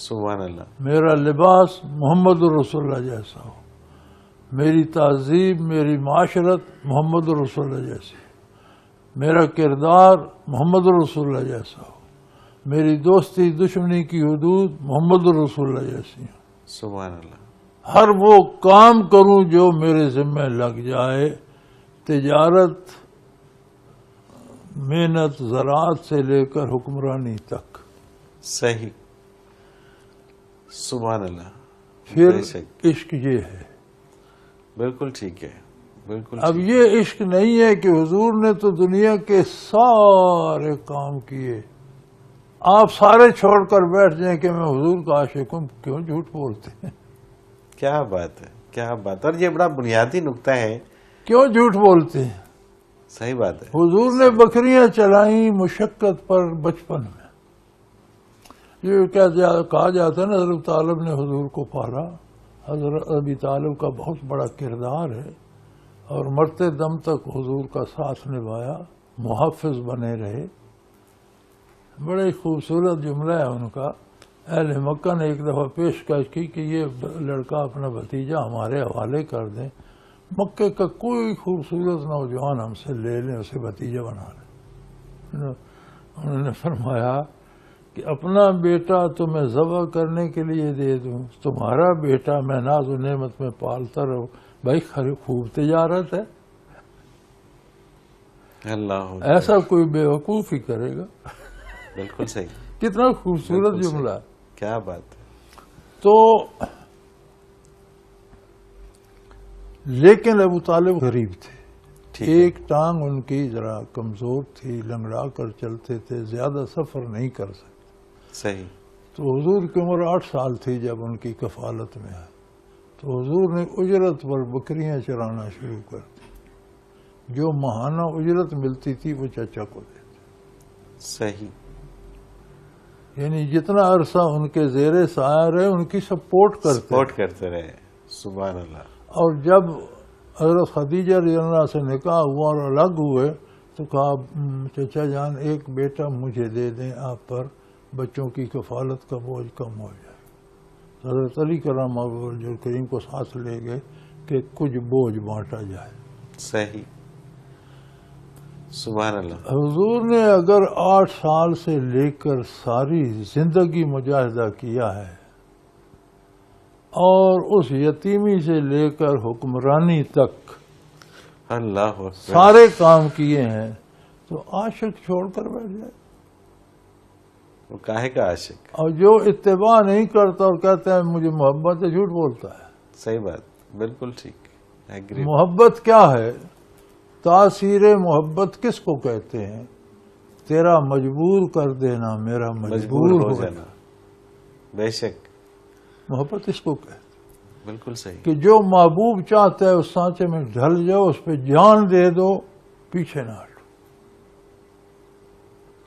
سبحان اللہ. میرا لباس محمد الرسول اللہ جیسا ہو، میری تہذیب، میری معاشرت محمد الرسول اللہ جیسی، میرا کردار محمد الرسول اللہ جیسا ہو، میری دوستی دشمنی کی حدود محمد الرسول اللہ جیسی ہو. سبحان اللہ. ہر وہ کام کروں جو میرے ذمہ لگ جائے، تجارت، محنت، زراعت سے لے کر حکمرانی تک. صحیح. سبحان اللہ. پھر بے شک. عشق یہ ہے. بالکل ٹھیک ہے. بالکل اب ٹھیک. یہ عشق نہیں ہے کہ حضور نے تو دنیا کے سارے کام کیے، آپ سارے چھوڑ کر بیٹھ جائیں کہ میں حضور کا عاشق ہوں. کیوں جھوٹ بولتے ہیں؟ کیا بات ہے، کیا بات. اور یہ بڑا بنیادی نقطہ ہے. کیوں جھوٹ بولتے ہیں؟ صحیح بات ہے. حضور نے بکریاں چلائیں مشقت پر بچپن میں. یہ کہا جاتا ہے نا حضرت طالب نے حضور کو پالا. حضرت ابی طالب کا بہت بڑا کردار ہے اور مرتے دم تک حضور کا ساتھ نبھایا، محافظ بنے رہے. بڑے خوبصورت جملہ ہے ان کا. اہل مکہ نے ایک دفعہ پیشکش کی کہ یہ لڑکا اپنا بھتیجا ہمارے حوالے کر دیں، مکے کا کوئی خوبصورت نوجوان ہم سے لے لیں، اسے بھتیجا بنا لیں. انہوں نے فرمایا کہ اپنا بیٹا تمہیں ذبح کرنے کے لیے دے دوں، تمہارا بیٹا میں ناز و نعمت میں پالتا رہوں. بھائی خوب تجارت ہے. اللہ. ایسا کوئی بیوقوف ہی کرے گا. بالکل صحیح. کتنا خوبصورت بالکل جملہ. صحیح. کیا بات ہے. تو لیکن ابو طالب غریب تھے. ٹھیک ہے. ایک ٹانگ ان کی ذرا کمزور تھی، لنگڑا کر چلتے تھے، زیادہ سفر نہیں کر سکتے. صحیح. تو حضور کی عمر 8 سال تھی جب ان کی کفالت میں آئی. تو حضور نے اجرت پر بکریاں چرانا شروع کر دی. جو ماہانہ اجرت ملتی تھی وہ چچا کو دیتے. صحیح. یعنی جتنا عرصہ ان کے زیر سایہ رہے ان کی سپورٹ کرتے رہے. سبحان اللہ. اور جب حضرت خدیجہ رضی اللہ سے نکاح ہوا اور الگ ہوئے تو کہا چچا جان ایک بیٹا مجھے دے دیں، آپ پر بچوں کی کفالت کا بوجھ کم ہو جائے. حضرت علی کرم وجہ الکریم کو ساتھ لے گئے کہ کچھ بوجھ بانٹا جائے. صحیح. سبحان اللہ. حضور نے اگر 8 سال سے لے کر ساری زندگی مجاہدہ کیا ہے اور اس یتیمی سے لے کر حکمرانی تک اللہ اکبر. سارے کام کیے ہیں، تو عاشق چھوڑ کر بیٹھ جائے. وہ کاہے کا عاشق. اور جو اتباع نہیں کرتا اور کہتا ہے مجھے محبت ہے، جھوٹ بولتا ہے. صحیح بات. بالکل ٹھیک. ایگری. محبت کیا ہے؟ تاثیر محبت کس کو کہتے ہیں؟ تیرا مجبور کر دینا میرا مجبور ہو جانا. بے شک. محبت اس کو کہتے ہیں بالکل صحیح. کہ جو محبوب چاہتا ہے اس سانچے میں ڈھل جاؤ، اس پہ جان دے دو، پیچھے نہ ہٹو.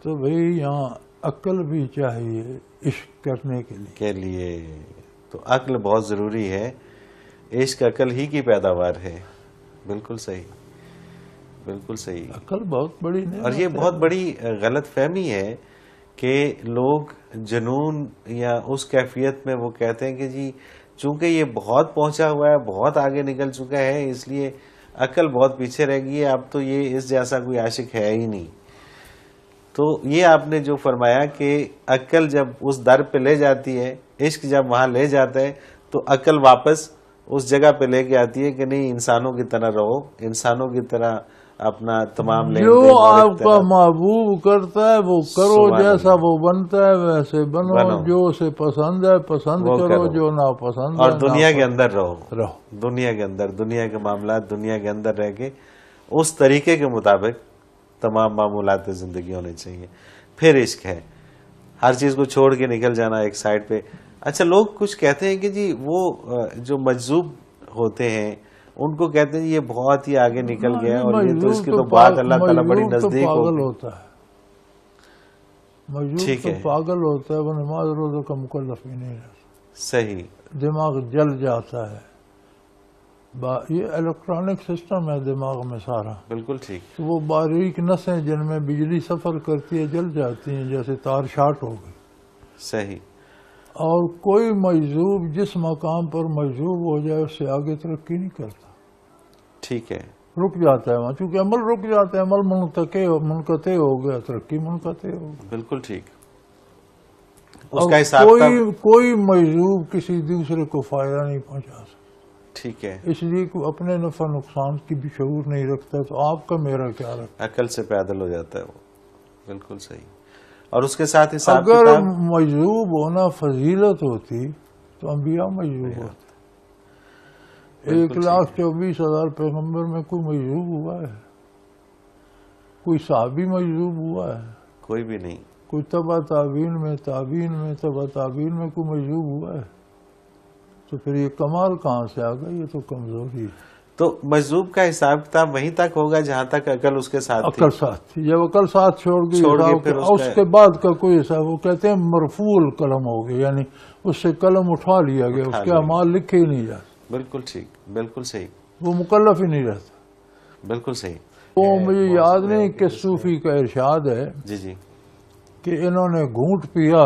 تو بھئی یہاں عقل بھی چاہیے عشق کرنے کے لیے. تو عقل بہت ضروری ہے. عشق عقل ہی کی پیداوار ہے. بالکل صحیح. بالکل صحیح. عقل بہت بڑی نعمت اور یہ ہے. بہت بڑی غلط فہمی ہے کہ لوگ جنون یا اس کیفیت میں وہ کہتے ہیں کہ جی چونکہ یہ بہت پہنچا ہوا ہے، بہت آگے نکل چکا ہے، اس لیے عقل بہت پیچھے رہ گئی ہے، اب تو یہ اس جیسا کوئی عاشق ہے ہی نہیں. تو یہ آپ نے جو فرمایا کہ عقل جب اس در پہ لے جاتی ہے، عشق جب وہاں لے جاتا ہے تو عقل واپس اس جگہ پہ لے کے آتی ہے کہ نہیں انسانوں کی طرح رہو، انسانوں کی طرح اپنا تمام لین جو دین اور آپ کا محبوب کرتا ہے وہ کرو، جیسا وہ بنتا ہے ویسے بنو، جو اسے پسند ہے پسند کرو، جو ناپسند ہے اور دنیا کے اندر رہو. دنیا کے اندر، دنیا کے معاملات دنیا کے اندر رہ کے اس طریقے کے مطابق تمام معمولات زندگی ہونے چاہیے. پھر عشق ہے ہر چیز کو چھوڑ کے نکل جانا ایک سائڈ پہ. اچھا لوگ کچھ کہتے ہیں کہ جی وہ جو مجذوب ہوتے ہیں ان کو کہتے ہیں یہ بہت ہی آگے نکل گیا اور یہ تو اس کی تو بات اللہ تعالیٰ بڑی نزدیک ہوگی. مجذوب تو پاگل ہوتا ہے، وہ نماز روزہ کا مکلف ہی نہیں رہتا. صحیح. دماغ جل جاتا ہے. یہ الیکٹرانک سسٹم ہے دماغ میں سارا. بالکل ٹھیک. تو وہ باریک نسیں جن میں بجلی سفر کرتی ہے جل جاتی ہیں، جیسے تار شارٹ ہو گئی. صحیح. اور کوئی مجذوب جس مقام پر مجذوب ہو جائے اس سے آگے ترقی نہیں کرتا، ٹھیک ہے، رک جاتا ہے وہاں، چونکہ عمل رک جاتا ہے، عمل منقطع ہو گیا، ترقی منقطع ہو گئی۔ بالکل ٹھیک۔ اس اور کا حساب کوئی مجذوب کسی دوسرے کو فائدہ نہیں پہنچا سکتا، ٹھیک ہے، اس لیے کہ اپنے نفع نقصان کی بھی شعور نہیں رکھتا، تو آپ کا میرا کیا رکھتا؟ عقل سے پیدل ہو جاتا ہے وہ، بالکل صحیح۔ اور اس کے ساتھ حساب اگر کتاب، مجذوب ہونا فضیلت ہوتی تو انبیاء مجذوب ہوتے۔ 1,24,000 پیغمبر میں کوئی مجذوب ہوا ہے؟ کوئی صحابی مجذوب ہوا ہے؟ کوئی بھی نہیں۔ کوئی تبع تابعین میں تبع تابعین میں کوئی مجذوب ہوا ہے؟ تو پھر یہ کمال کہاں سے آ گیا؟ یہ تو کمزوری ہے۔ تو مجذوب کا حساب کتاب وہیں تک ہوگا جہاں تک عقل اس کے ساتھ تھی۔ عقل ساتھ تھی، جب عقل ساتھ چھوڑ گئی پھر اس کے بعد کا کوئی حساب، وہ کہتے ہیں مرفوع القلم ہو گیا، یعنی اس سے قلم اٹھا لیا گیا، اس کے اعمال لکھے ہی نہیں جاتے۔ بالکل ٹھیک، بالکل صحیح، وہ مکلف ہی نہیں رہتا۔ بالکل صحیح۔ وہ مجھے یاد نہیں کہ صوفی کا ارشاد ہے جی جی، کہ انہوں نے گھونٹ پیا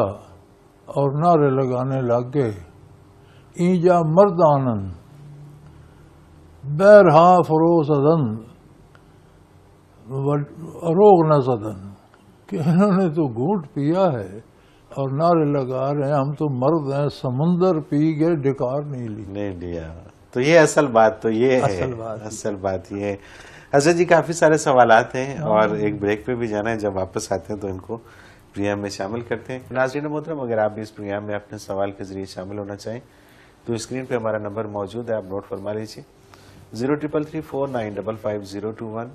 اور نعرے لگانے لگ گئے، اینجا مردانن بیرہا فروز ازن روغ نزدن، کہ انہوں نے تو گھونٹ پیا ہے اور نعرے لگا رہے ہیں ہم تو مرد ہیں، سمندر پی گئے ڈکار نہیں لیا۔ تو یہ اصل بات تو یہ ہے، اصل بات یہ ہے۔ حضرت جی کافی سارے سوالات ہیں اور ایک بریک پہ بھی جانا ہے، جب واپس آتے ہیں تو ان کو پروگرام میں شامل کرتے ہیں۔ ناظرین محترم، اگر آپ بھی اس پروگرام میں اپنے سوال کے ذریعے شامل ہونا چاہیں تو اسکرین پہ ہمارا نمبر موجود ہے، آپ نوٹ فرما لیجیے 0333455021،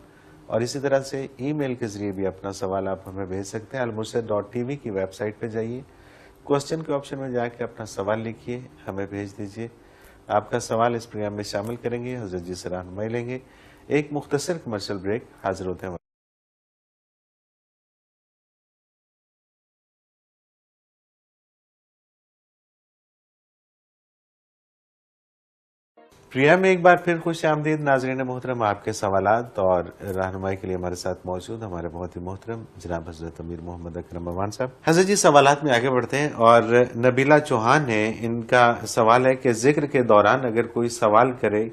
اور اسی طرح سے ای میل کے ذریعے بھی اپنا سوال آپ ہمیں بھیج سکتے ہیں۔ almurshid.tv کی ویب سائٹ پہ جائیے، کوسچن کے آپشن میں جا کے اپنا سوال لکھیے، ہمیں بھیج دیجیے۔ آپ کا سوال اس پروگرام میں شامل کریں گے، حضرت جی سے رہنمائی لیں گے۔ ایک مختصر کمرشل بریک، حاضر ہوتے ہیں۔ پروگرام میں ایک بار پھر خوش آمدید ناظرین محترم، آپ کے سوالات اور رہنمائی کے لیے ہمارے ساتھ موجود ہمارے بہت ہی محترم جناب حضرت امیر محمد اکرم امان صاحب۔ حضرت جی سوالات میں آگے بڑھتے ہیں، اور نبیلہ چوہان ہے، ان کا سوال ہے کہ ذکر کے دوران اگر کوئی سوال کرے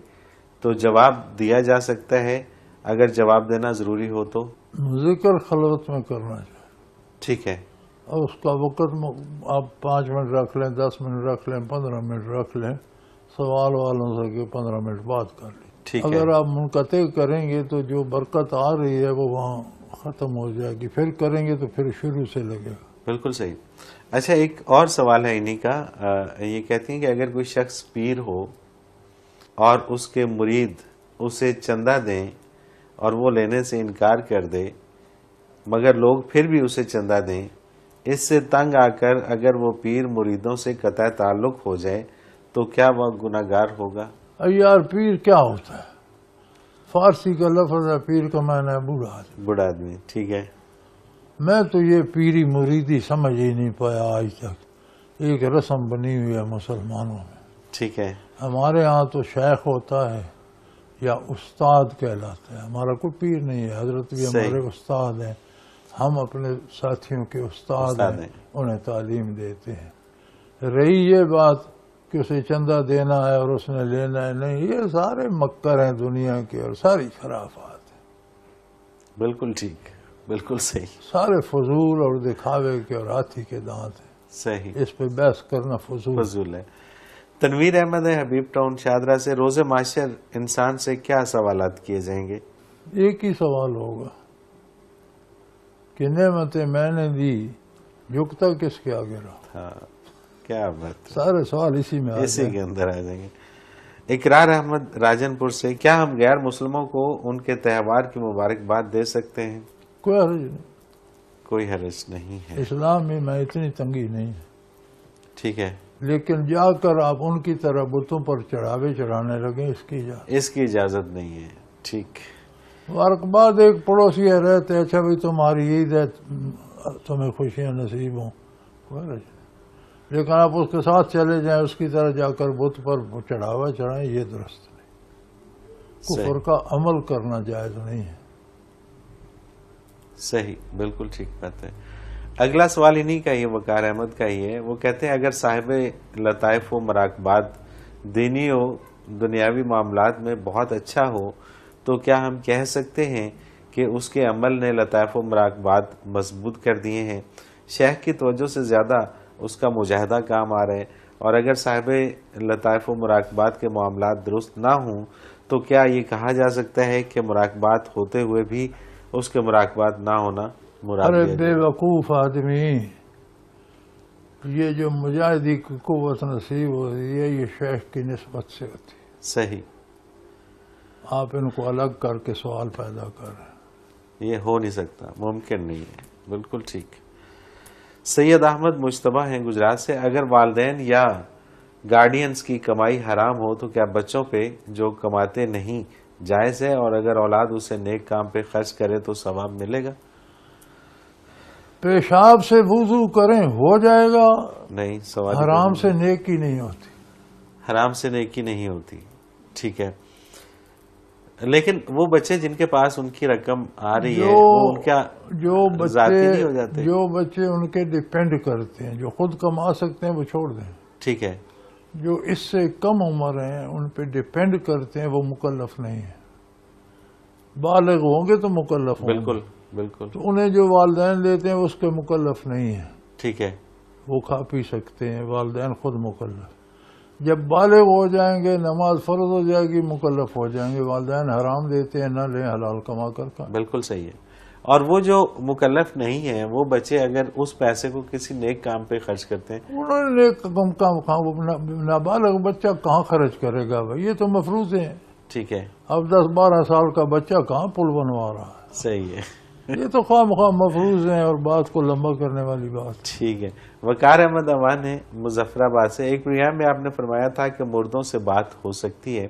تو جواب دیا جا سکتا ہے، اگر جواب دینا ضروری ہو تو؟ ذکر خلوت میں کرنا چاہیے، ٹھیک ہے، اور اس کا وقت آپ 5 منٹ رکھ لیں، 10 منٹ رکھ لیں، 15 منٹ رکھ لیں، سوال والوں سے کہ 15 منٹ بات کر لیں۔ ٹھیک ہے، اگر آپ منقطع کریں گے تو جو برکت آ رہی ہے وہ وہاں ختم ہو جائے گی، پھر کریں گے تو پھر شروع سے لگے گا۔ بالکل صحیح۔ اچھا، ایک اور سوال ہے انہی کا، یہ کہتی ہیں کہ اگر کوئی شخص پیر ہو اور اس کے مرید اسے چندہ دیں اور وہ لینے سے انکار کر دے، مگر لوگ پھر بھی اسے چندہ دیں، اس سے تنگ آ کر اگر وہ پیر مریدوں سے قطع تعلق ہو جائے تو کیا وہ گناہگار ہوگا؟ یار پیر کیا ہوتا ہے؟ فارسی کا لفظ ہے، پیر کا معنی ہے بوڑھا آدمی۔ بوڑھا آدمی، ٹھیک ہے، میں تو یہ پیری مریدی سمجھ ہی نہیں پایا آج تک، ایک رسم بنی ہوئی ہے مسلمانوں میں۔ ٹھیک ہے، ہمارے ہاں تو شیخ ہوتا ہے یا استاد کہلاتا ہے، ہمارا کوئی پیر نہیں ہے، حضرت بھی ہمارے استاد ہیں، ہم اپنے ساتھیوں کے استاد ہیں، انہیں تعلیم دیتے ہیں۔ رہی یہ بات کہ اسے چندہ دینا ہے اور اس نے لینا ہے، نہیں، یہ سارے مکر ہیں دنیا کے اور ساری خرافات ہیں، بالکل ٹھیک، بالکل صحیح، سارے فضول اور دکھاوے کے اور ہاتھی کے دانت ہیں، صحیح، اس پہ بحث کرنا فضول ہے۔ تنویر احمد ہے حبیب ٹاؤن شادرہ سے، روز معاشر انسان سے کیا سوالات کیے جائیں گے؟ ایک ہی سوال ہوگا کہ نعمتیں میں نے دی، جھکتا کس کے آگے رہا؟ ہاں، کیا بات، سارے سوال اسی میں اسی کے اندر آ جائیں گے۔ اقرار احمد راجن پور سے، کیا ہم غیر مسلموں کو ان کے تہوار کی مبارکباد دے سکتے ہیں؟ کوئی حرج نہیں، کوئی حرج نہیں ہے، اسلام میں اتنی تنگی نہیں ہے، ٹھیک ہے، لیکن جا کر آپ ان کی طرح بتوں پر چڑھاوے چڑھانے لگیں، اس کی اجازت نہیں ہے، ٹھیک۔ مبارکباد ایک پڑوسی رہتے، اچھا بھائی تمہاری عید ہے، تمہیں خوشیاں نصیب ہوں، کوئی حرج نہیں، لیکن آپ اس کے ساتھ چلے جائیں، اس کی طرح جا کر بت پر چڑھاوا چڑھائیں، یہ درست نہیں، کفر کا عمل کرنا جائز نہیں ہے۔ صحیح، بالکل ٹھیک بات ہے۔ اگلا سوال انہی کا ہی ہے، وقار احمد کا ہی ہے. وہ کہتے ہیں اگر صاحب لطائف و مراقبات دینی و دنیاوی معاملات میں بہت اچھا ہو تو کیا ہم کہہ سکتے ہیں کہ اس کے عمل نے لطائف و مراقبات مضبوط کر دیے ہیں، شیخ کی توجہ سے زیادہ اس کا مجاہدہ کام آ رہے، اور اگر صاحب لطائف و مراقبات کے معاملات درست نہ ہوں تو کیا یہ کہا جا سکتا ہے کہ مراقبات ہوتے ہوئے بھی اس کے مراقبات نہ ہونا مراد ارے لیا بے جائے؟ وقوف آدمی، یہ جو مجاہدی کی قوت نصیب ہوتی ہے یہ شیخ کی نسبت سے ہوتی ہے. صحیح، آپ ان کو الگ کر کے سوال پیدا کر رہے ہیں. یہ ہو نہیں سکتا، ممکن نہیں ہے. بالکل ٹھیک. سید احمد مجتبیٰ ہیں گجرات سے. اگر والدین یا گارڈینز کی کمائی حرام ہو تو کیا بچوں پہ جو کماتے نہیں جائز ہے، اور اگر اولاد اسے نیک کام پہ خرچ کرے تو ثواب ملے گا؟ پیشاب سے وضو کریں ہو جائے گا، نہیں، سوال حرام سے نیکی نہیں ہوتی. حرام سے نیکی نہیں ہوتی. ٹھیک ہے، لیکن وہ بچے جن کے پاس ان کی رقم آ رہی ہے وہ ان کا ذاتی نہیں ہو جاتے؟ جو بچے ان کے ڈیپینڈ کرتے ہیں، جو خود کما سکتے ہیں وہ چھوڑ دیں. ٹھیک ہے، جو اس سے کم عمر ہیں ان پہ ڈیپینڈ کرتے ہیں وہ مکلف نہیں ہیں. بالغ ہوں گے تو مکلف ہوں گے. بالکل بالکل. تو انہیں جو والدین لیتے ہیں اس کے مکلف نہیں ہیں. ٹھیک ہے، وہ کھا پی سکتے ہیں، والدین خود مکلف. جب بالغ ہو جائیں گے نماز فرض ہو جائے گی، مکلف ہو جائیں گے. والدین حرام دیتے ہیں، نہ لیں حلال کما کر کھائیں. بالکل صحیح ہے. اور وہ جو مکلف نہیں ہیں وہ بچے اگر اس پیسے کو کسی نیک کام پہ خرچ کرتے ہیں، انہوں نے نابالغ بچہ کہاں خرچ کرے گا بھائی؟ یہ تو مفروض ہیں. ٹھیک ہے، اب 10-12 سال کا بچہ کہاں پل بنوا رہا ہے؟ صحیح ہے. یہ تو خواہ مخواہ مفروض ہیں اور بات کو لمبا کرنے والی بات. ٹھیک ہے. وقار احمد امان ہے مظفر آباد سے. ایک پروگرام میں آپ نے فرمایا تھا کہ مردوں سے بات ہو سکتی ہے،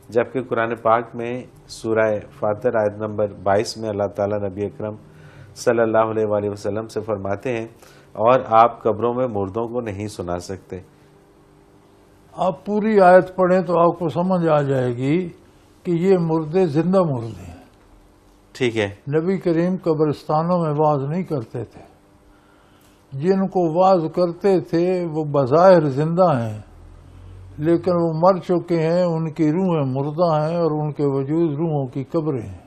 جبکہ قرآن پاک میں سورہ فاتر آیت نمبر 22 میں اللہ تعالیٰ نبی اکرم صلی اللہ علیہ وآلہ وسلم سے فرماتے ہیں اور آپ قبروں میں مردوں کو نہیں سنا سکتے. آپ پوری آیت پڑھیں تو آپ کو سمجھ آ جائے گی کہ یہ مردے زندہ مردے ہیں. ٹھیک ہے، نبی کریم قبرستانوں میں واعظ نہیں کرتے تھے. جن کو واعظ کرتے تھے وہ بظاہر زندہ ہیں لیکن وہ مر چکے ہیں، ان کی روحیں مردہ ہیں اور ان کے وجود روحوں کی قبریں ہیں.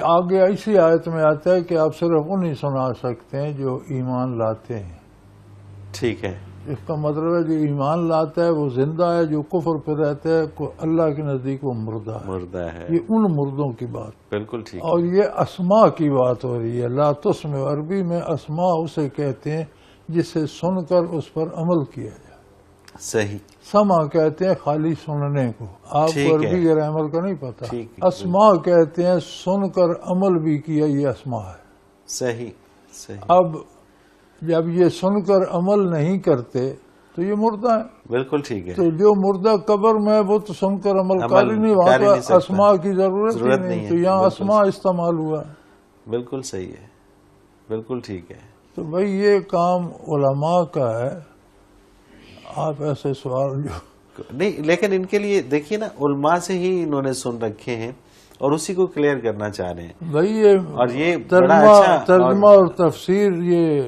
آگے ایسی آیت میں آتا ہے کہ آپ صرف انہیں سنا سکتے ہیں جو ایمان لاتے ہیں. ٹھیک ہے، اس کا مطلب ہے جو ایمان لاتا ہے وہ زندہ ہے، جو کفر پہ رہتا ہے اللہ کے نزدیک وہ مردہ ہے. مردہ ہے. یہ ان مردوں کی بات. بالکل ٹھیک. اور یہ اسماء کی بات ہو رہی ہے. لا تسمع، عربی میں اسماء اسے کہتے ہیں جسے سن کر اس پر عمل کیا جائے. صحیح. سما کہتے ہیں خالی سننے کو. آپ کو عربی گرامر کا نہیں پتا. اسماء کہتے ہیں سن کر عمل بھی کیا، یہ اسماء ہے. صحیح صحیح. اب جب یہ سن کر عمل نہیں کرتے تو یہ مردہ ہے. بالکل ٹھیک ہے. تو جو مردہ قبر میں وہ تو سن کر عمل کر ہی نہیں، وہاں تو اسماء کی ضرورت ہی نہیں. تو یہاں اسماء استعمال ہوا. بالکل صحیح ہے، بالکل ٹھیک ہے. تو بھائی یہ کام علماء کا ہے. آپ ایسے سوال جو نہیں، لیکن ان کے لیے دیکھیے نا، علماء سے ہی انہوں نے سن رکھے ہیں اور اسی کو کلیئر کرنا چاہ رہے ہیں. بھائی اور یہ ترجمہ اور تفسیر، یہ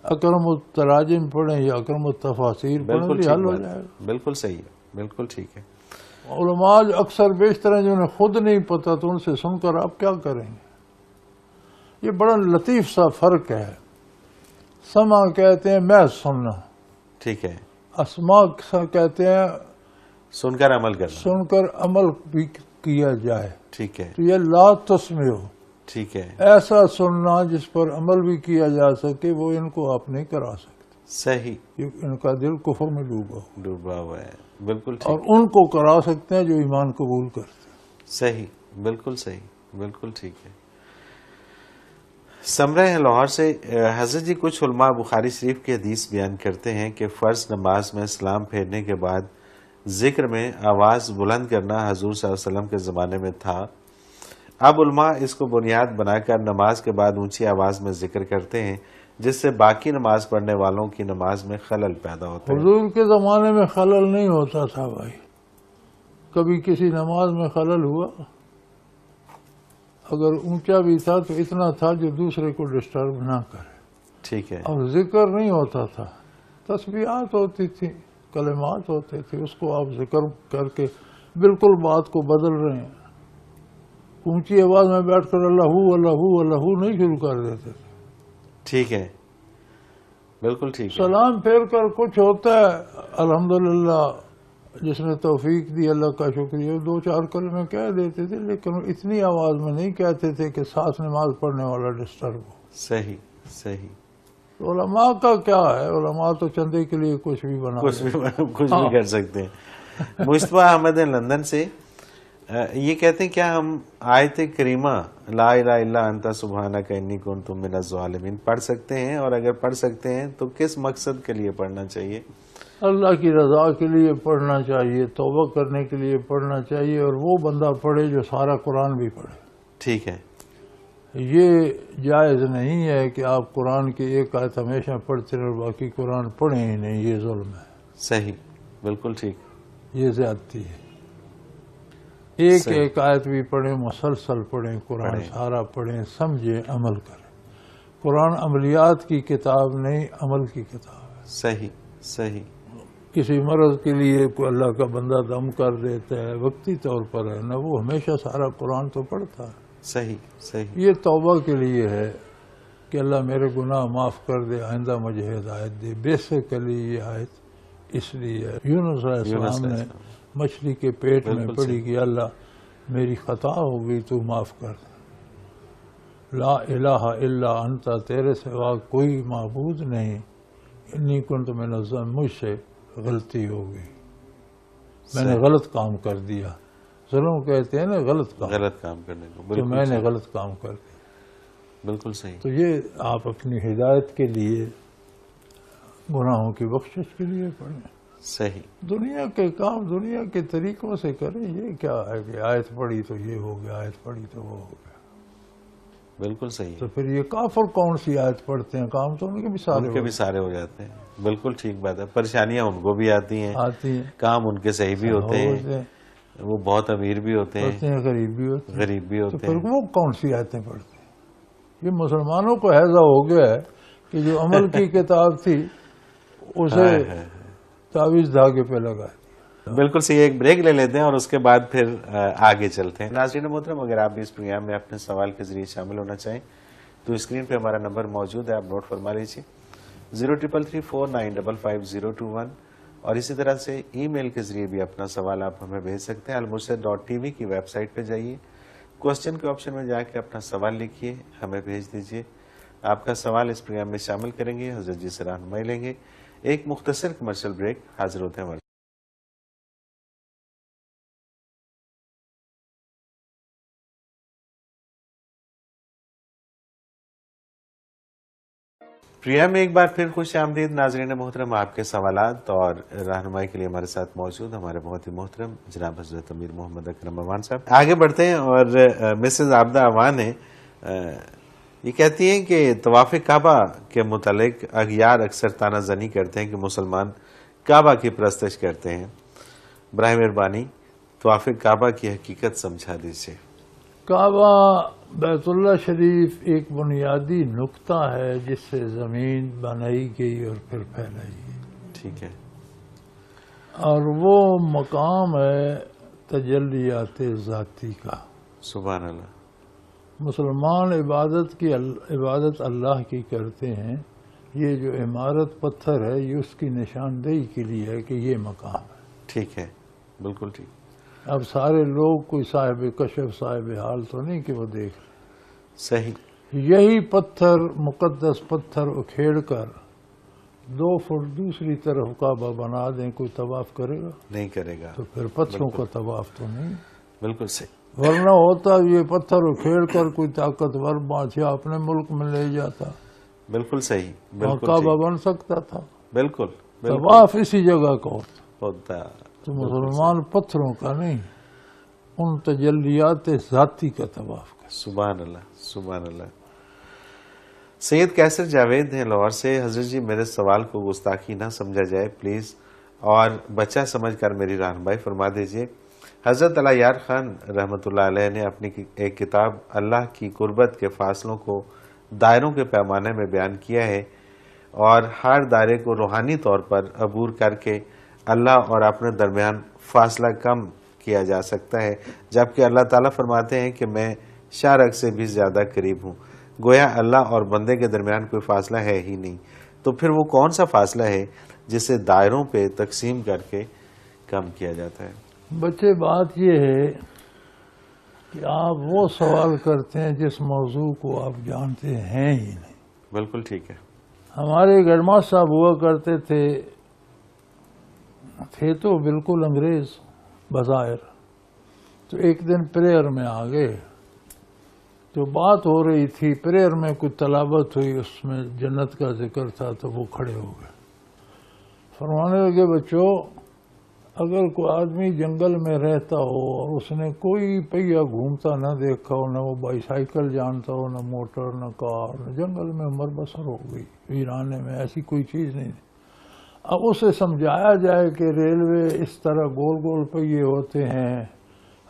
اکرم التراجم پڑھیں یا اکرم التفاسیر پڑھیں بھی حل ہو جائے گا. بالکل صحیح ہے، بالکل ٹھیک ہے. علماء اکثر بیشتر ہیں جنہیں خود نہیں پتا تو ان سے سن کر آپ کیا کریں گے؟ یہ بڑا لطیف سا فرق ہے. سما کہتے ہیں میں سننا. ٹھیک ہے. اسماء کہتے ہیں سن کر عمل کرنا، سن کر عمل بھی کیا جائے. ٹھیک ہے. تو یہ لا تسمعوا، ٹھیک ہے. ایسا سننا جس پر عمل بھی کیا جا سکے وہ ان کو آپ نہیں کرا سکتے. صحیح. ان کا دل کفر میں ڈوبا ہوا ہے. بالکل ٹھیک. اور ان کو کرا سکتے ہیں جو ایمان قبول کرتے ہیں. صحیح، بالکل صحیح، بالکل ٹھیک ہے. سمرہ ہے لاہور سے. حضرت جی کچھ علماء بخاری شریف کی حدیث بیان کرتے ہیں کہ فرض نماز میں سلام پھیرنے کے بعد ذکر میں آواز بلند کرنا حضور صلی اللہ علیہ وسلم کے زمانے میں تھا. اب علماء اس کو بنیاد بنا کر نماز کے بعد اونچی آواز میں ذکر کرتے ہیں جس سے باقی نماز پڑھنے والوں کی نماز میں خلل پیدا ہوتا ہے. حضور کے زمانے میں خلل نہیں ہوتا تھا بھائی. کبھی کسی نماز میں خلل ہوا؟ اگر اونچا بھی تھا تو اتنا تھا جو دوسرے کو ڈسٹرب نہ کرے. ٹھیک ہے. اور ذکر نہیں ہوتا تھا، تسبیحات ہوتی تھی، کلمات ہوتے تھے، اس کو آپ ذکر کر کے بالکل بات کو بدل رہے ہیں. اونچی آواز میں بیٹھ کر اللہ اللہ اللہ نہیں شروع کر دیتے تھے. ٹھیک ہے، بالکل ٹھیک ہے. سلام پھیر کر کچھ ہوتا ہے الحمدللہ جس نے توفیق دی اللہ کا شکریہ، 2-4 کلمے کہہ دیتے تھے، لیکن اتنی آواز میں نہیں کہتے تھے کہ ساتھ نماز پڑھنے والا ڈسٹرب ہو. صحیح صحیح. علماء کا کیا ہے، علماء تو چندے کے لیے کچھ بھی بنا کچھ بھی کر سکتے ہیں. مصطفیٰ احمد لندن سے یہ کہتے ہیں کیا ہم آیت کریمہ لا الہ الا انت سبحانک انی کنت من الظالمین پڑھ سکتے ہیں، اور اگر پڑھ سکتے ہیں تو کس مقصد کے لیے پڑھنا چاہیے؟ اللہ کی رضا کے لیے پڑھنا چاہیے، توبہ کرنے کے لیے پڑھنا چاہیے، اور وہ بندہ پڑھے جو سارا قرآن بھی پڑھے. ٹھیک ہے. یہ جائز نہیں ہے کہ آپ قرآن کی ایک آیت ہمیشہ پڑھتے رہے اور باقی قرآن پڑھیں ہی نہیں، یہ ظلم ہے. صحیح، بالکل ٹھیک. یہ زیادتی ہے. ایک آیت بھی پڑھیں، مسلسل پڑھیں، قرآن سارا پڑھیں، سمجھیں، عمل کریں. قرآن عملیات کی کتاب نہیں، عمل کی کتاب ہے. صحیح صحیح. کسی مرض کے لیے کوئی اللہ کا بندہ دم کر دیتا ہے وقتی طور پر ہے نہ، وہ ہمیشہ سارا قرآن تو پڑھتا ہے. صحیح صحیح. یہ توبہ کے لیے ہے کہ اللہ میرے گناہ معاف کر دے، آئندہ مجھے ہدایت دے. بیسیکلی یہ آیت اس لیے ہے. یونس علیہ السلام نے مچھلی کے پیٹ میں پڑھی کہ اللہ میری خطا ہو گئی تو معاف کر دے. لا الہ الا انت، تیرے سوا کوئی معبود نہیں، انی کنت من الظالمین، مجھ سے غلطی ہو گئی، میں نے غلط کام کر دیا. ظلم کہتے ہیں نا غلط کام کرنے کو، تو میں نے غلط کام کر دیا. بالکل صحیح. تو یہ آپ اپنی ہدایت کے لیے، گناہوں کی بخشش کے لیے پڑھیں. صحیح. دنیا کے کام دنیا کے طریقوں سے کریں. یہ کیا ہے کہ آیت پڑھی تو یہ ہو گیا، آیت پڑھی تو وہ ہو گیا. بالکل صحیح. تو پھر یہ کافر کون سی آیت پڑھتے ہیں؟ کام تو ان کے بھی سارے ہو جاتے ہیں. بالکل ٹھیک بات ہے. پریشانیاں ان کو بھی آتی ہیں، کام ان کے صحیح بھی ہوتے ہیں، وہ بہت امیر بھی ہوتے ہیں، غریب بھی ہوتے ہیں. تو پھر وہ کون سی آیتیں پڑھتے ہیں؟ یہ مسلمانوں کو ہیضہ ہو گیا ہے کہ جو عمل کی کتاب تھی اسے تعویذ دھاگے پہ لگائے. بالکل صحیح. ایک بریک لے لیتے ہیں اور اس کے بعد پھر آگے چلتے ہیں. ناظرین محترم، اگر آپ بھی اس پروگرام میں اپنے سوال کے ذریعے شامل ہونا چاہیں تو اسکرین پہ ہمارا نمبر موجود ہے، آپ نوٹ فرما لیجیے 033349555021. اور اسی طرح سے ای میل کے ذریعے بھی اپنا سوال آپ ہمیں بھیج سکتے ہیں. almurshid.tv کی ویب سائٹ پہ جائیے، کوسچن کے آپشن میں جا کے اپنا سوال لکھیے، ہمیں بھیج دیجیے. آپ کا سوال اس پروگرام میں شامل کریں گے، حضرت جی سے رہنمائی لیں گے. ایک مختصر کمرشل بریک، حاضر ہوتے ہیں. پروگرام میں ایک بار پھر خوش آمدید. ناظرین محترم، آپ کے سوالات اور رہنمائی کے لیے ہمارے ساتھ موجود ہمارے بہت ہی محترم جناب حضرت امیر محمد اکرم اوان صاحب. آگے بڑھتے ہیں اور مسز عابدہ اوان ہیں، یہ کہتی ہیں کہ طواف کعبہ کے متعلق اغیار اکثر تانا زنی کرتے ہیں کہ مسلمان کعبہ کی پرستش کرتے ہیں. براہ مہربانی طواف کعبہ کی حقیقت سمجھا دیجیے. کعبہ بیت اللہ شریف ایک بنیادی نقطہ ہے جس سے زمین بنائی گئی اور پھر پھیلائی گئی. ٹھیک ہے. اور وہ مقام ہے تجلیات ذاتی کا. سبحان اللہ. مسلمان عبادت اللہ کی کرتے ہیں. یہ جو عمارت پتھر ہے یہ اس کی نشاندہی کے لیے ہے کہ یہ مقام ہے. ٹھیک ہے، بالکل ٹھیک. اب سارے لوگ کوئی صاحب کشف صاحب حال تو نہیں کہ وہ دیکھ رہے. صحیح. یہی پتھر، مقدس پتھر اکھیڑ کر 2 فٹ دوسری طرف کعبہ بنا دیں، کوئی طواف کرے گا؟ نہیں کرے گا. تو پھر پتھروں کا طواف تو نہیں. بالکل صحیح. ورنہ ہوتا یہ پتھر اکھیڑ کر کوئی طاقتور بادشاہ اپنے ملک میں لے جاتا. بالکل صحیح. کعبہ بن سکتا تھا. بالکل. طواف اسی جگہ کا ہوتا. تو مسلمان پتھروں کا نہیں، ان تجلیات ذاتی کا طواف کا. سبحان اللہ، سبحان اللہ. سید کیسر جاوید ہیں لاہور سے. حضرت جی، میرے سوال کو گستاخی نہ سمجھا جائے پلیز، اور بچہ سمجھ کر میری رہنمائی فرما دیجیے. حضرت علیار خان رحمۃ اللہ علیہ نے اپنی ایک کتاب اللہ کی قربت کے فاصلوں کو دائروں کے پیمانے میں بیان کیا ہے، اور ہر دائرے کو روحانی طور پر عبور کر کے اللہ اور اپنے درمیان فاصلہ کم کیا جا سکتا ہے، جبکہ اللہ تعالیٰ فرماتے ہیں کہ میں شارق سے بھی زیادہ قریب ہوں۔ گویا اللہ اور بندے کے درمیان کوئی فاصلہ ہے ہی نہیں، تو پھر وہ کون سا فاصلہ ہے جسے دائروں پہ تقسیم کر کے کم کیا جاتا ہے؟ بچے، بات یہ ہے کہ آپ وہ سوال کرتے ہیں جس موضوع کو آپ جانتے ہیں ہی نہیں۔ بالکل ٹھیک ہے۔ ہمارے گرما صاحب ہوا کرتے تھے تو بالکل انگریز بظاہر، تو ایک دن پریئر میں آ گئے، تو بات ہو رہی تھی پریئر میں، کوئی تلاوت ہوئی، اس میں جنت کا ذکر تھا، تو وہ کھڑے ہو گئے، فرمانے لگے بچوں، اگر کوئی آدمی جنگل میں رہتا ہو اور اس نے کوئی پہیہ گھومتا نہ دیکھا ہو، نہ وہ بائی سائیکل جانتا ہو، نہ موٹر، نہ کار، نہ جنگل میں عمر بسر ہو گئی، ویرانے میں ایسی کوئی چیز نہیں۔ اب اسے سمجھایا جائے کہ ریلوے اس طرح گول گول پہیے ہوتے ہیں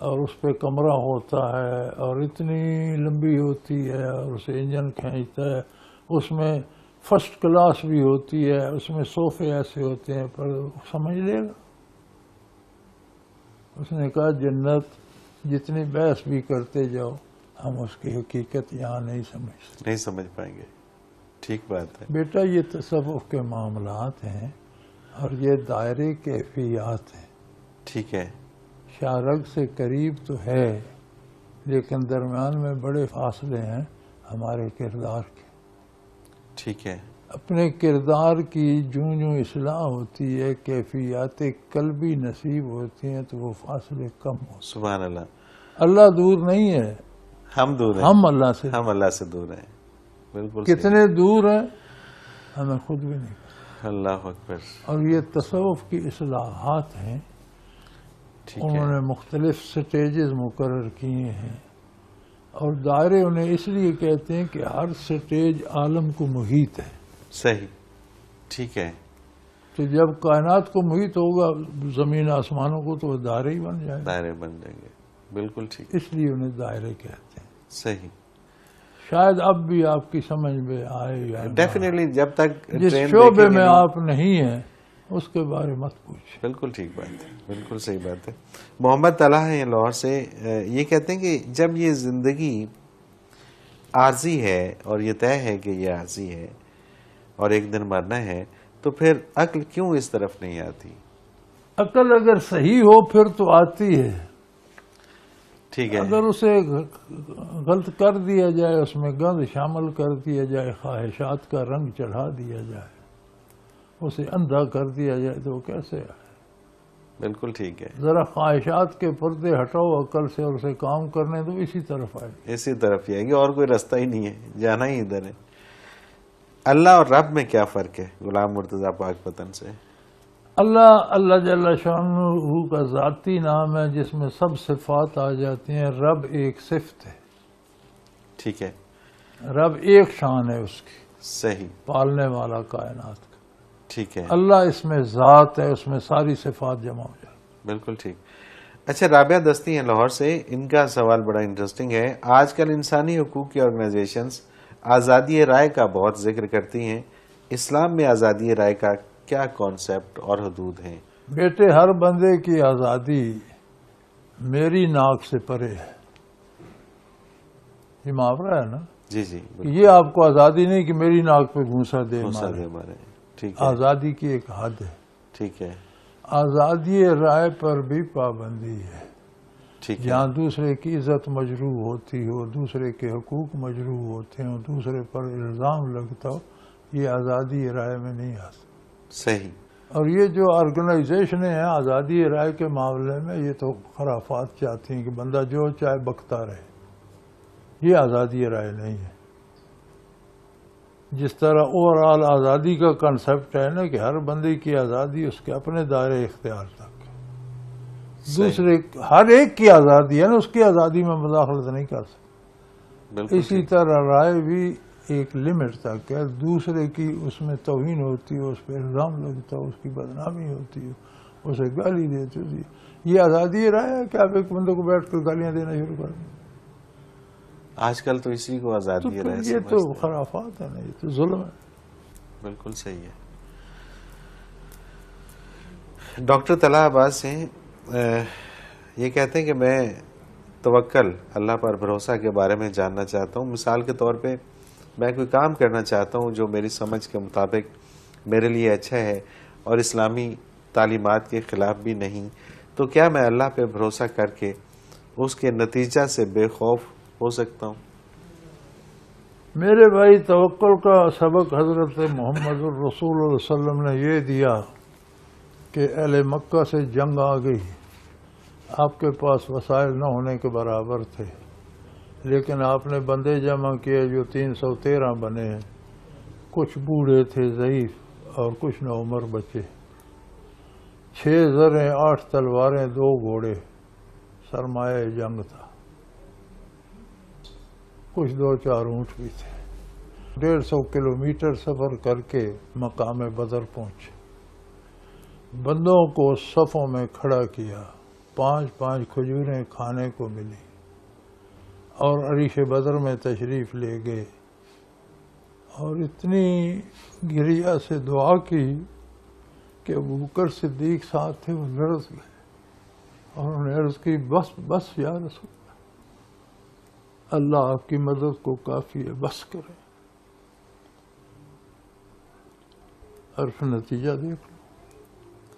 اور اس پہ کمرہ ہوتا ہے اور اتنی لمبی ہوتی ہے اور اسے انجن کھینچتا ہے، اس میں فرسٹ کلاس بھی ہوتی ہے، اس میں صوفے ایسے ہوتے ہیں، پر سمجھ لے گا؟ اس نے کہا جنت جتنی بحث بھی کرتے جاؤ، ہم اس کی حقیقت یہاں نہیں سمجھ پائیں گے۔ ٹھیک بات ہے بیٹا، یہ تصوف کے معاملات ہیں اور یہ دائرے کیفیات ہیں۔ ٹھیک ہے۔ شارق سے قریب تو ہے، لیکن درمیان میں بڑے فاصلے ہیں ہمارے کردار کے۔ ٹھیک ہے۔ اپنے کردار کی جوں جوں اصلاح ہوتی ہے، کیفیات قلبی نصیب ہوتی ہیں، تو وہ فاصلے کم ہوتے ہیں۔ سبحان اللہ۔ اللہ دور نہیں ہے، ہم دور ہیں، ہم اللہ سے دور ہیں۔ بالکل کتنے دور ہیں ہمیں خود بھی نہیں پتا۔ اللہ اکبر۔ اور یہ تصوف کی اصلاحات ہیں، انہوں نے مختلف سٹیجز مقرر کیے ہیں، اور دائرے انہیں اس لیے کہتے ہیں کہ ہر سٹیج عالم کو محیط ہے۔ صحیح۔ ٹھیک ہے۔ تو جب کائنات کو محیط ہوگا زمین آسمانوں کو، تو وہ دائرے ہی بن جائیں گے، دائرے بن جائیں گے۔ بالکل ٹھیک۔ اس لیے انہیں دائرے کہتے ہیں۔ صحیح۔ شاید اب بھی آپ کی سمجھ میں آئے یا ڈیفینیٹلی، جب تک جس شعبے میں آپ نہیں ہیں اس کے بارے مت پوچھ۔ بالکل ٹھیک بات ہے، بالکل صحیح بات ہے۔ محمد طلحہ ہیں لاہور سے، یہ کہتے ہیں کہ جب یہ زندگی عارضی ہے اور یہ طے ہے کہ یہ عارضی ہے اور ایک دن مرنا ہے، تو پھر عقل کیوں اس طرف نہیں آتی؟ عقل اگر صحیح ہو پھر تو آتی ہے۔ ٹھیک ہے۔ اگر اسے غلط کر دیا جائے، اس میں گند شامل کر دیا جائے، خواہشات کا رنگ چڑھا دیا جائے، اسے اندھا کر دیا جائے، تو وہ کیسے آئے؟ بالکل ٹھیک ہے۔ ذرا خواہشات کے پردے ہٹاؤ عقل سے اور اسے کام کرنے تو اسی طرف آئے گی۔ اسی طرف ہی آئے گی، اور کوئی رستہ ہی نہیں ہے، جانا ہی ادھر ہے۔ اللہ اور رب میں کیا فرق ہے؟ غلام مرتضیٰ پاک پتن سے۔ اللہ جل شانہ کا ذاتی نام ہے جس میں سب صفات آ جاتی ہیں۔ رب ایک صفت ہے، ٹھیک ہے۔ رب ایک شان ہے اس کی، صحیح، پالنے والا کائنات کا۔ ٹھیک ہے۔ اللہ اس میں ذات ہے، اس میں ساری صفات جمع ہو جائے۔ بالکل ٹھیک۔ اچھا، رابعہ دستی ہیں لاہور سے، ان کا سوال بڑا انٹرسٹنگ ہے۔ آج کل انسانی حقوق کی آرگنائزیشنز آزادی رائے کا بہت ذکر کرتی ہیں، اسلام میں آزادی رائے کا کیا کانسیپٹ اور حدود ہیں؟ بیٹے، ہر بندے کی آزادی میری ناک سے پرے ہے، یہ محاورہ ہے نا؟ جی جی، یہ آپ کو آزادی نہیں کہ میری ناک پہ گھونسا دے مارے۔ ٹھیک ہے۔ آزادی کی ایک حد ہے۔ ٹھیک ہے۔ آزادی رائے پر بھی پابندی ہے، ٹھیک ہے۔ جہاں دوسرے کی عزت مجروح ہوتی ہو، دوسرے کے حقوق مجروح ہوتے ہوں، دوسرے پر الزام لگتا ہو، یہ آزادی رائے میں نہیں آتا۔ صحیح۔ اور یہ جو آرگنائزیشنیں ہیں آزادی رائے کے معاملے میں، یہ تو خرافات چاہتی ہیں کہ بندہ جو چاہے بکتا رہے، یہ آزادی رائے نہیں ہے۔ جس طرح اوور آل آزادی کا کنسپٹ ہے نا کہ ہر بندے کی آزادی اس کے اپنے دائرے اختیار تک، دوسرے ہر ایک کی آزادی ہے نا، اس کی آزادی میں مداخلت نہیں کر سکتے۔ اسی طرح رائے بھی ایک لمٹ تک ہے، دوسرے کی اس میں توہین ہوتی ہو، اس پہ الزام لگتا ہو، اس کی بدنامی ہوتی ہو، اسے گالی دیتے تھے. یہ آزادی رائے ہے کہ آپ ایک بندے کو بیٹھ کر گالیاں دینا شروع کر دیں؟ آج کل تو اسی کو آزادی تو رائے یہ تو سمجھتے ہیں. خرافات ہے نا، یہ تو ظلم ہے. بالکل صحیح ہے. ڈاکٹر طلحہ عباس ہیں، یہ کہتے ہیں کہ میں توکل اللہ پر بھروسہ کے بارے میں جاننا چاہتا ہوں. مثال کے طور پہ میں کوئی کام کرنا چاہتا ہوں جو میری سمجھ کے مطابق میرے لیے اچھا ہے اور اسلامی تعلیمات کے خلاف بھی نہیں، تو کیا میں اللہ پہ بھروسہ کر کے اس کے نتیجہ سے بے خوف ہو سکتا ہوں؟ میرے بھائی، توکل کا سبق حضرت محمد الرسول اللہ علیہ وسلم نے یہ دیا کہ اہل مکہ سے جنگ آ گئی، آپ کے پاس وسائل نہ ہونے کے برابر تھے، لیکن آپ نے بندے جمع کیے جو 313 بنے ہیں. کچھ بوڑھے تھے ضعیف اور کچھ نوعمر بچے. 6 زریں، 8 تلواریں، 2 گھوڑے، سرمایہ جنگ تھا. کچھ 2-4 اونٹ بھی تھے. 150 کلومیٹر سفر کر کے مقام بدر پہنچے. بندوں کو صفوں میں کھڑا کیا، 5 کھجوریں کھانے کو ملی اور عریش بدر میں تشریف لے گئے اور اتنی گریا سے دعا کی کہ ابوبکر صدیق ساتھ تھے، وہ لرز گئے اور انہوں نے عرض کی بس یا رسول اللہ، آپ کی مدد کو کافی ہے، بس کریں. عرف نتیجہ دیکھ لو.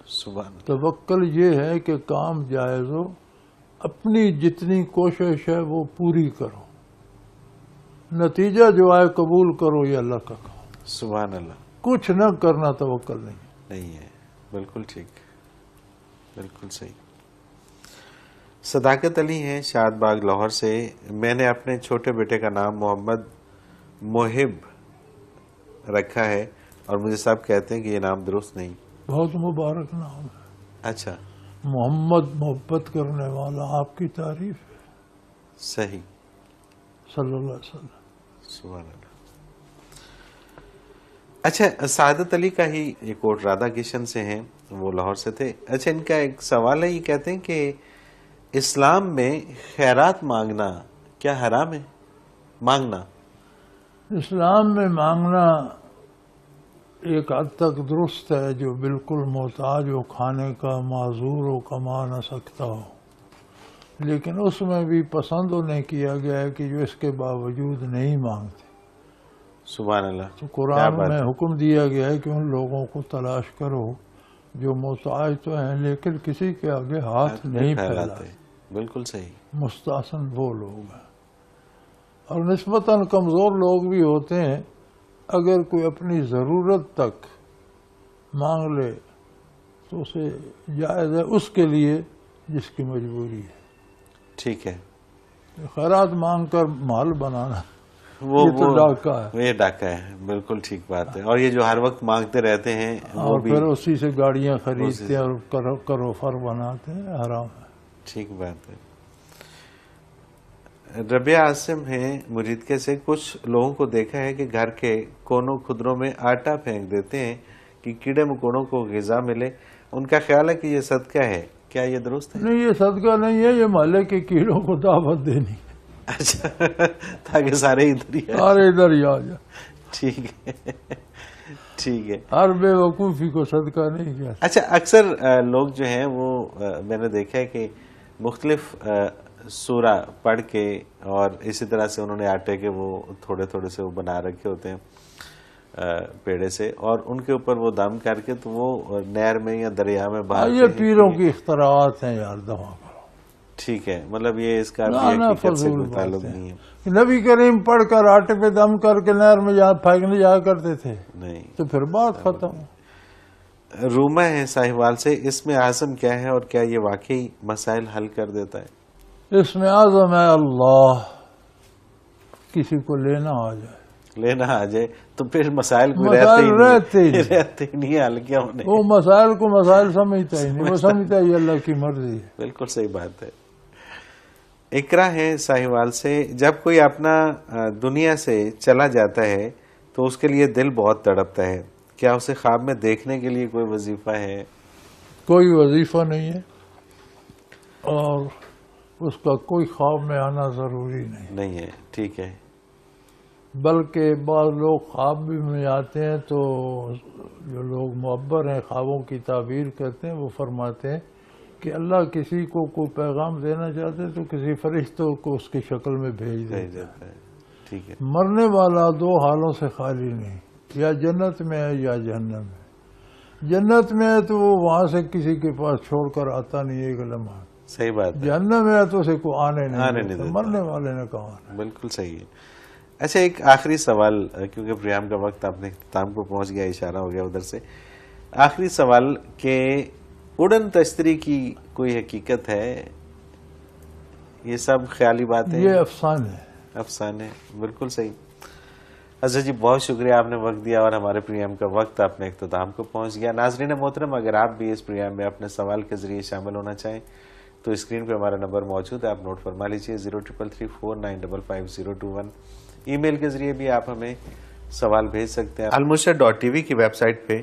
سبحان اللہ. توکل یہ ہے کہ کام جائز ہو، اپنی جتنی کوشش ہے وہ پوری کرو، نتیجہ جو آئے قبول کرو، یہ اللہ کا کام. سبحان اللہ. کچھ نہ کرنا توکل نہیں ہے. بالکل ٹھیک، بالکل صحیح. صداقت علی ہیں شاد باغ لاہور سے. میں نے اپنے چھوٹے بیٹے کا نام محمد محب رکھا ہے اور مجھے سب کہتے ہیں کہ یہ نام درست نہیں. بہت مبارک نام ہے. اچھا. محمد محبت کرنے والا، آپ کی تعریف ہے صحیح. صلی اللہ علیہ وسلم. سبحان اللہ. اچھا، سعادت علی کا ہی یہ کوٹ رادھا کشن سے ہیں، وہ لاہور سے تھے. اچھا، ان کا ایک سوال ہے، یہ کہتے ہیں کہ اسلام میں خیرات مانگنا کیا حرام ہے؟ مانگنا اسلام میں مانگنا ایک حد تک درست ہے. جو بالکل محتاج ہو، کھانے کا معذور ہو، کما نہ سکتا ہو، لیکن اس میں بھی پسند انہیں کیا گیا ہے کہ جو اس کے باوجود نہیں مانگتے. سبحان اللہ. تو قرآن میں حکم دیا گیا ہے کہ ان لوگوں کو تلاش کرو جو محتاج تو ہیں لیکن کسی کے آگے ہاتھ نہیں پھیلاتے. بالکل صحیح. مستحسن وہ لوگ ہیں. اور نسبتاً کمزور لوگ بھی ہوتے ہیں، اگر کوئی اپنی ضرورت تک مانگ لے تو اسے جائز ہے اس کے لیے جس کی مجبوری ہے. ٹھیک ہے. خیرات مانگ کر مال بنانا وہ ڈاکہ ہے. یہ ڈاکہ ہے. بالکل ٹھیک بات ہے. اور یہ جو ہر وقت مانگتے رہتے ہیں اور پھر اسی سے گاڑیاں خریدتے ہیں اور کرو فر بناتے ہیں، حرام ہے. ٹھیک بات ہے. ربیہ عاصم ہیں مریدکے سے. کچھ لوگوں کو دیکھا ہے کہ گھر کے کونوں خدروں میں آٹا پھینک دیتے ہیں کہ کیڑے مکوڑوں کو غذا ملے. ان کا خیال ہے کہ یہ صدقہ ہے، کیا یہ درست ہے؟ نہیں، یہ صدقہ نہیں ہے، یہ محلے کے کیڑوں کو دعوت دینی. اچھا، تاکہ سارے ادھر ہی آ جائے. ٹھیک ہے، ٹھیک ہے. ہر بے وقوفی کو صدقہ نہیں کیا. اچھا، اکثر لوگ جو ہیں وہ میں نے دیکھا ہے کہ مختلف سورہ پڑھ کے اور اسی طرح سے انہوں نے آٹے کے وہ تھوڑے تھوڑے سے وہ بنا رکھے ہوتے ہیں پیڑے سے، اور ان کے اوپر وہ دم کر کے تو وہ نہر میں یا دریا میں بہاتے ہیں. یہ پیروں کی اختراعات ہیں یار، دوا کرو. ٹھیک ہے، مطلب یہ اس کا حقیقت سے کوئی تعلق نہیں ہے. نبی کریم پڑھ کر آٹے پہ دم کر کے نہر میں جہاں پھینکنے جایا کرتے تھے، نہیں تو پھر بات ختم. روما ہے ساہیوال سے. اس میں اعظم کیا ہے اور کیا یہ واقعی مسائل حل کر دیتا ہے؟ اس میں اعظم ہے اللہ. کسی کو لینا آ جائے تو پھر مسائل کو رہتے ہی نہیں. حل کیا ہونے؟ وہ مسائل کو مسائل سمجھتا ہی نہیں، وہ سمجھتا ہے یہ اللہ کی مرضی ہے. بالکل صحیح بات ہے. اقرا ہے ساہیوال سے. جب کوئی اپنا دنیا سے چلا جاتا ہے تو اس کے لیے دل بہت تڑپتا ہے. کیا اسے خواب میں دیکھنے کے لیے کوئی وظیفہ ہے؟ کوئی وظیفہ نہیں ہے اور اس کا کوئی خواب میں آنا ضروری نہیں ہے. ٹھیک ہے. بلکہ بعض لوگ خواب بھی میں آتے ہیں تو جو لوگ معبر ہیں خوابوں کی تعبیر کرتے ہیں وہ فرماتے ہیں کہ اللہ کسی کو کوئی پیغام دینا چاہتے تو کسی فرشتوں کو اس کی شکل میں بھیج دیتا ہے. ٹھیک ہے. مرنے والا دو حالوں سے خالی نہیں، یا جنت میں ہے یا جہنم میں. جنت میں ہے تو وہ وہاں سے کسی کے پاس چھوڑ کر آتا نہیں ایک لمحہ. صحیح بات ہے. جہنم میں ہے تو اسے کو آنے نہیں دیتا. مرنے والے نے کہا. بالکل صحیح ہے. اچھا ایک آخری سوال، کیونکہ پروگرام کا وقت آپ نے اختتام کو پہنچ گیا، اشارہ ہو گیا ادھر سے. آخری سوال کہ اڑن تشتری کی کوئی حقیقت ہے؟ یہ سب خیالی باتیں، یہ افسانے. بالکل صحیح. اظہر جی بہت شکریہ، آپ نے وقت دیا اور ہمارے پروگرام کا وقت اپنے اختتام کو پہنچ گیا. ناظرین محترم، اگر آپ بھی اس پروگرام میں اپنے سوال کے ذریعے شامل ہونا چاہیں تو اسکرین پہ ہمارا نمبر موجود ہے، آپ نوٹ فرما لیجیے 0333495521. ای میل کے ذریعے بھی آپ ہمیں سوال بھیج سکتے ہیں. almurshed.tv کی ویب سائٹ پہ